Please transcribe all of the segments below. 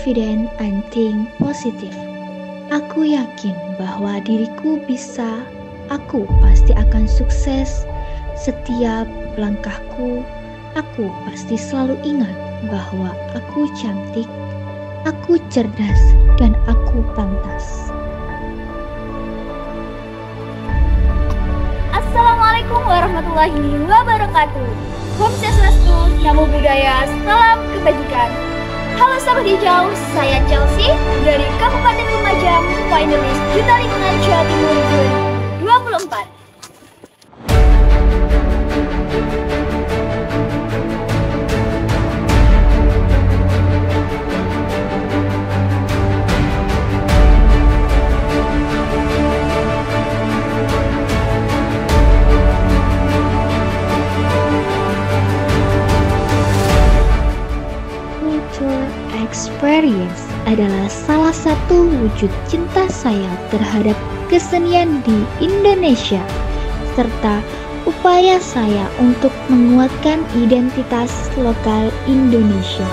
confident and think positive. Aku yakin bahwa diriku bisa, aku pasti akan sukses. Setiap langkahku, aku pasti selalu ingat bahwa aku cantik, aku cerdas, dan aku pantas. Assalamualaikum warahmatullahi wabarakatuh. Om Swastiastu, Namo Buddhaya, salam kebajikan. Halo Sahabat Hijau, saya Chelsea dari Kabupaten Lumajang, finalis Juta Lingkungan Jawa Timur 2024. Experience adalah salah satu wujud cinta saya terhadap kesenian di Indonesia, serta upaya saya untuk menguatkan identitas lokal Indonesia.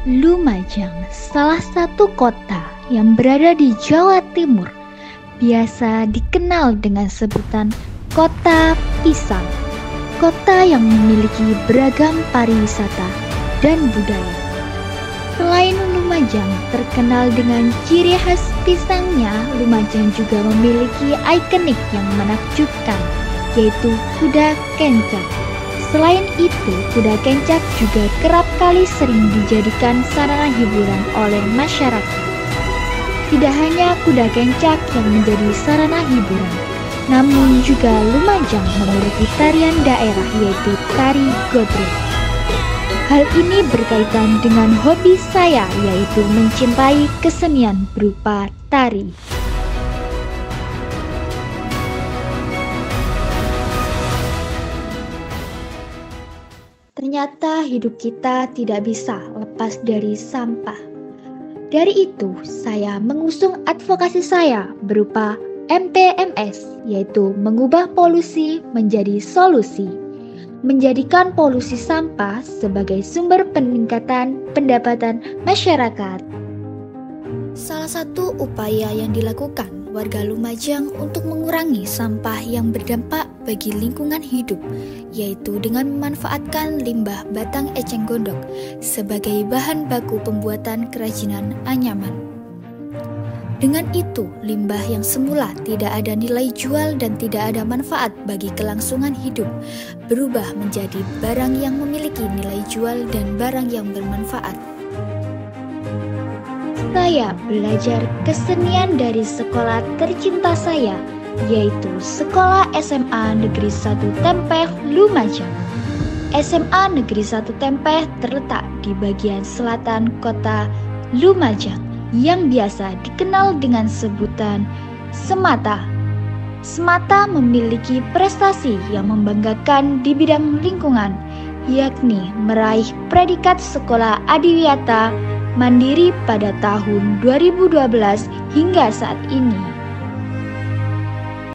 Lumajang, salah satu kota yang berada di Jawa Timur, biasa dikenal dengan sebutan Kota Pisang. Kota yang memiliki beragam pariwisata dan budaya. Selain Lumajang terkenal dengan ciri khas pisangnya, Lumajang juga memiliki ikonik yang menakjubkan, yaitu kuda kencak. Selain itu, kuda kencak juga kerap kali sering dijadikan sarana hiburan oleh masyarakat. Tidak hanya kuda kencak yang menjadi sarana hiburan, namun juga Lumajang memiliki tarian daerah yaitu tari godrong. Hal ini berkaitan dengan hobi saya yaitu mencintai kesenian berupa tari. Ternyata hidup kita tidak bisa lepas dari sampah. Dari itu, saya mengusung advokasi saya berupa MPMS, yaitu mengubah polusi menjadi solusi, menjadikan polusi sampah sebagai sumber peningkatan pendapatan masyarakat. Salah satu upaya yang dilakukan warga Lumajang untuk mengurangi sampah yang berdampak bagi lingkungan hidup, yaitu dengan memanfaatkan limbah batang eceng gondok sebagai bahan baku pembuatan kerajinan anyaman. Dengan itu, limbah yang semula tidak ada nilai jual dan tidak ada manfaat bagi kelangsungan hidup, berubah menjadi barang yang memiliki nilai jual dan barang yang bermanfaat. Saya belajar kesenian dari sekolah tercinta saya, yaitu Sekolah SMA Negeri 1 Tempeh, Lumajang. SMA Negeri 1 Tempeh terletak di bagian selatan kota Lumajang, yang biasa dikenal dengan sebutan Semata. Semata memiliki prestasi yang membanggakan di bidang lingkungan, yakni meraih predikat Sekolah Adiwiyata Mandiri pada tahun 2012 hingga saat ini.